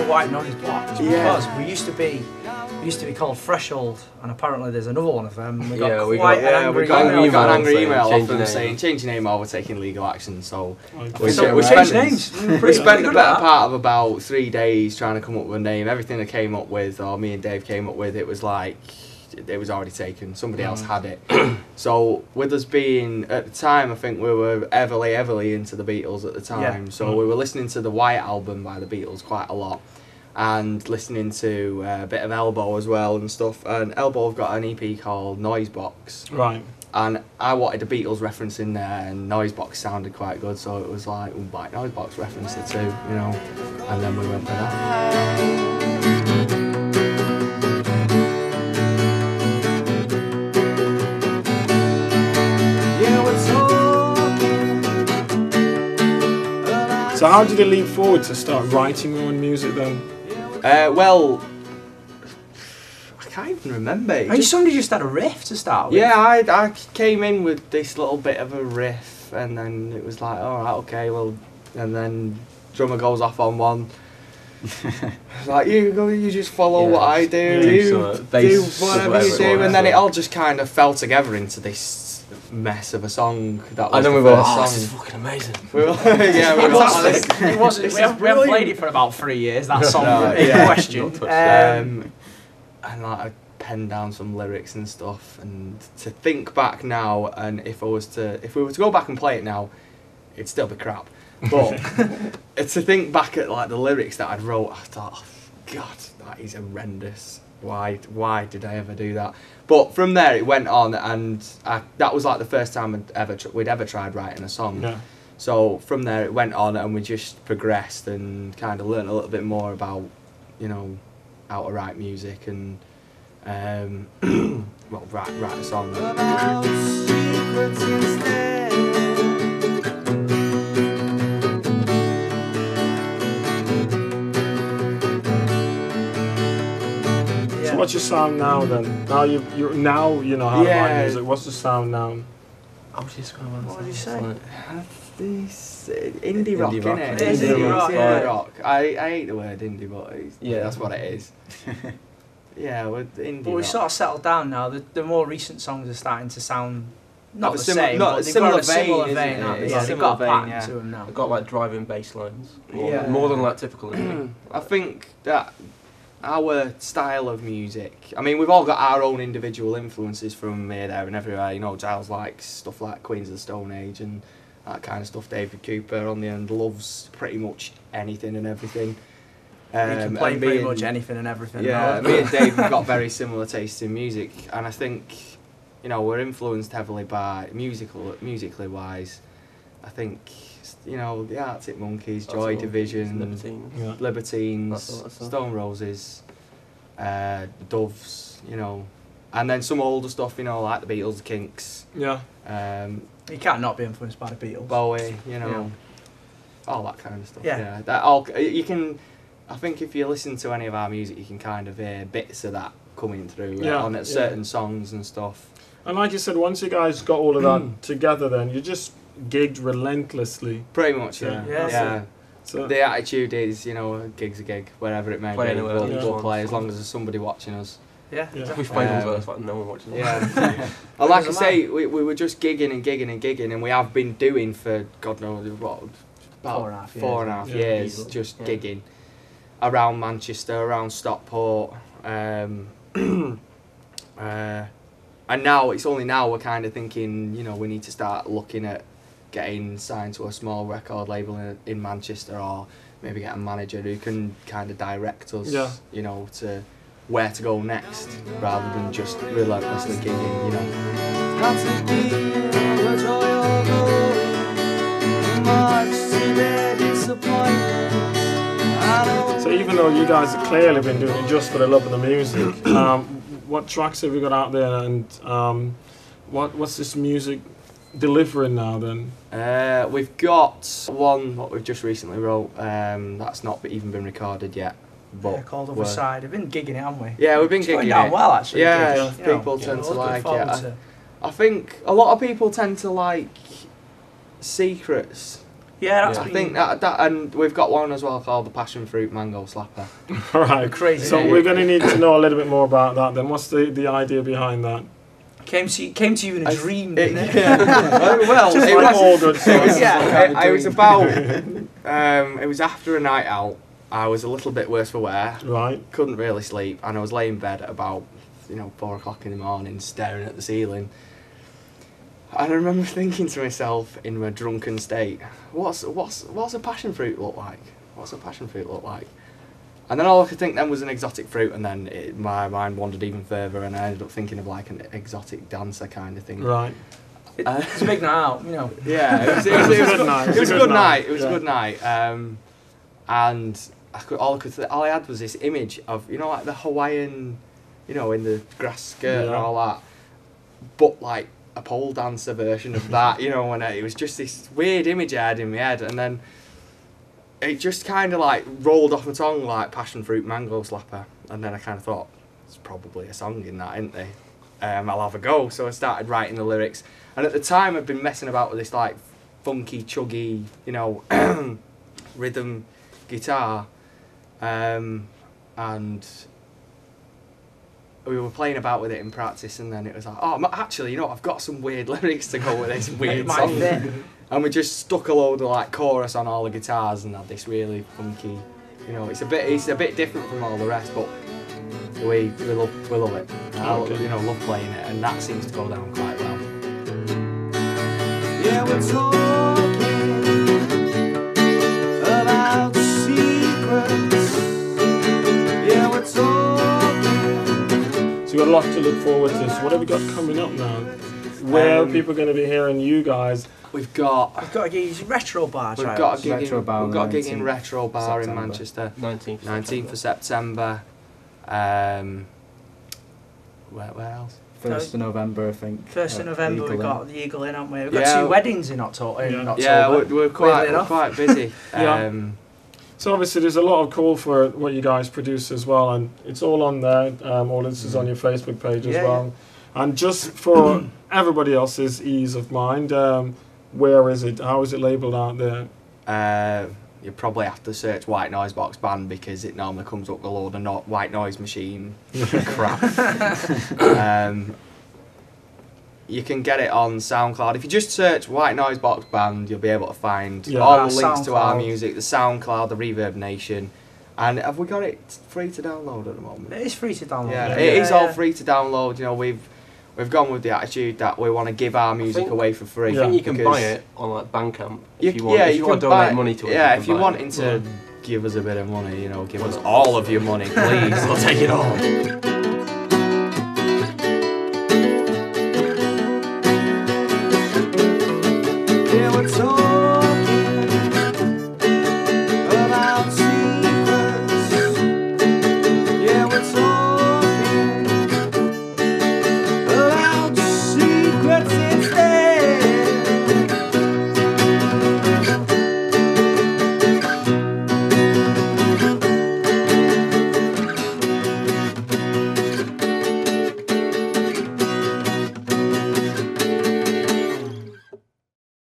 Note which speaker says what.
Speaker 1: White Noise Blocks because we used to be called Threshold, and apparently there's another one of them. We got an
Speaker 2: angry email off them saying change your name or we're taking legal action. So we
Speaker 1: changed names.
Speaker 2: We spent the better part of about 3 days trying to come up with a name. Everything I came up with, or me and Dave came up with, it was like it was already taken. Somebody else had it. So with us being at the time, I think we were heavily into the Beatles at the time. Yeah. So we were listening to the White Album by the Beatles quite a lot. And listening to a bit of Elbow as well and stuff. And Elbow have got an EP called Noisebox.
Speaker 3: Right.
Speaker 2: And I wanted a Beatles reference in there, and Noisebox sounded quite good, so it was like, we'll buy Noisebox reference it too, you know. And then we went for that.
Speaker 3: So how did it leap forward to start writing your own music then?
Speaker 2: Well, I can't even remember.
Speaker 1: Somebody just had a riff to start with.
Speaker 2: Yeah, I came in with this little bit of a riff, and then it was like, all right, okay, well, and then drummer goes off on one. Like you just follow what I do, you do whatever you do, and then it all just kind of fell together into this mess of a song. That was the first song.
Speaker 1: This is fucking amazing.
Speaker 2: We
Speaker 1: haven't played it for about 3 years. That song in question.
Speaker 2: And like I penned down some lyrics and stuff, and to think back now, and if we were to go back and play it now, it'd still be crap. But to think back at like the lyrics that I'd wrote, I thought, oh, God, that is horrendous. Why did I ever do that? But from there it went on, and that was like the first time we'd ever tried writing a song.
Speaker 3: Yeah.
Speaker 2: So from there it went on, and we just progressed and kind of learned a little bit more about, you know, how to write music and well, write a song.
Speaker 3: What's your sound now then? Now you know how to write music. What's the sound now?
Speaker 1: I was just going to
Speaker 2: What did you say? This indie rock, innit?
Speaker 1: Indie
Speaker 2: rock. I hate the word indie, but that's what it is. Yeah, with indie.
Speaker 1: But we sort of settled down now. The more recent songs are starting to sound not the
Speaker 2: same,
Speaker 1: but they've got a similar vein.
Speaker 2: Yeah,
Speaker 1: they've got a pattern to them now.
Speaker 4: They've got like driving bass lines.
Speaker 2: Yeah.
Speaker 4: More than like typical indie.
Speaker 2: I think that our style of music, I mean, we've all got our own individual influences from here, there and everywhere. You know, Giles likes stuff like Queens of the Stone Age and that kind of stuff. David Cooper on the end loves pretty much anything and everything.
Speaker 1: You can play pretty much anything and everything.
Speaker 2: Yeah, me and Dave have got very similar tastes in music, and I think, you know, we're influenced heavily by musically wise. I think, you know, the Arctic Monkeys, Joy Division, Libertines, Stone Roses, Doves, you know, and then some older stuff, you know, like the Beatles, the Kinks.
Speaker 3: Yeah.
Speaker 1: You can't not be influenced by the Beatles.
Speaker 2: Bowie, you know, all that kind of stuff. Yeah. That all you can. I think if you listen to any of our music, you can kind of hear bits of that coming through on certain songs and stuff.
Speaker 3: And like you said, once you guys got all of that together, then you just gigged relentlessly.
Speaker 2: Pretty much, yeah.
Speaker 1: Yeah.
Speaker 2: So the attitude is, you know, a gig's a gig, wherever it may be. We'll play as long as there's somebody watching us.
Speaker 1: Yeah.
Speaker 4: We've played as well, it's like no one watching us.
Speaker 2: Yeah. And like I say, we were just gigging and we have been doing for God knows what, about 4.5 years, just gigging around Manchester, around Stockport, and now it's only now we're kind of thinking, you know, we need to start looking at getting signed to a small record label in Manchester, or maybe get a manager who can kind of direct us, you know, to where to go next, rather than just relentlessly gigging, you
Speaker 3: know. So even though you guys have clearly been doing it just for the love of the music, what tracks have you got out there, and what's this music delivering now then?
Speaker 2: We've got one that we've just recently wrote, that's not even been recorded yet. But
Speaker 1: called Other Side. We've been gigging it, haven't we?
Speaker 2: Yeah, we've been gigging
Speaker 1: it. Down well, actually.
Speaker 2: Yeah, people tend to like it. I think a lot of people tend to like Secrets
Speaker 1: Yeah, that's
Speaker 2: I
Speaker 1: been
Speaker 2: think that, and we've got one as well called the Passion Fruit Mango Slapper.
Speaker 3: Right.
Speaker 1: crazy.
Speaker 3: So
Speaker 1: name.
Speaker 3: we're going to need to know a little bit more about that then. What's the idea behind that?
Speaker 1: Came to you in a dream, didn't it?
Speaker 2: Well,
Speaker 3: Just
Speaker 2: it
Speaker 3: like
Speaker 2: was,
Speaker 3: all good songs.
Speaker 2: yeah, it was about, it was after a night out. I was a little bit worse for wear,
Speaker 3: Right.
Speaker 2: couldn't really sleep, and I was laying in bed at about, 4 o'clock in the morning, staring at the ceiling. And I remember thinking to myself in my drunken state, what's a passion fruit look like? What's a passion fruit look like? And then all I could think then was an exotic fruit, and then my mind wandered even further, and I ended up thinking of like an exotic dancer kind of thing.
Speaker 3: Right.
Speaker 1: It's a big night out,
Speaker 2: Yeah, it was a good night. It was a good night. It was a good night. And all I had was this image of like the Hawaiian, in the grass skirt and all that, but like a pole dancer version of that, and it was just this weird image I had in my head, and then it just kind of like rolled off my tongue like Passion Fruit Mango Slapper, and then I kind of thought, there's probably a song in that, isn't there? I'll have a go. So I started writing the lyrics, and at the time I'd been messing about with this like funky, chuggy, rhythm guitar, and we were playing about with it in practice, and then it was like, oh, actually, I've got some weird lyrics to go with this weird song. And we just stuck a load of like chorus on all the guitars and had this really funky, it's a bit different from all the rest, but we love it. I love playing it, and that seems to go down quite well.
Speaker 5: Yeah, we're talking about secrets. Yeah, we're talking.
Speaker 3: So you've got a lot to look forward to. So what have we got coming up now? Where are people going to be hearing you guys?
Speaker 2: We've got
Speaker 1: a gig. Retro Bar.
Speaker 2: We've got a gig
Speaker 6: Retro Bar
Speaker 2: we've got a gig
Speaker 6: 19th
Speaker 2: in Retro Bar in Manchester.
Speaker 4: 19th
Speaker 2: of September. Where else?
Speaker 6: 1st of November, I think.
Speaker 1: 1st of November,
Speaker 6: Eagle
Speaker 1: we've
Speaker 6: Inn.
Speaker 1: got the Eagle Inn, haven't we? We've got 2 weddings in October.
Speaker 2: Yeah, we're quite busy.
Speaker 3: Yeah. So obviously there's a lot of call for what you guys produce as well, and it's all on there. All this is on your Facebook page as well. And just for everybody else's ease of mind, where is it? How is it labelled out there?
Speaker 2: You probably have to search White Noise Box Band, because it normally comes up with a load of white noise machine crap. You can get it on SoundCloud. If you just search White Noise Box Band, you'll be able to find all the links to our music, the SoundCloud, the Reverb Nation. And have we got it free to download at the moment?
Speaker 1: It is free to download.
Speaker 2: Yeah, it is all free to download. We've gone with the attitude that we want to give our music away for free.
Speaker 4: I think you can buy it on like Bandcamp if you want.
Speaker 2: Yeah,
Speaker 4: if you want to donate money to it.
Speaker 2: Yeah, if you're wanting to give us a bit of money, give us all of your money, please. We'll take it all.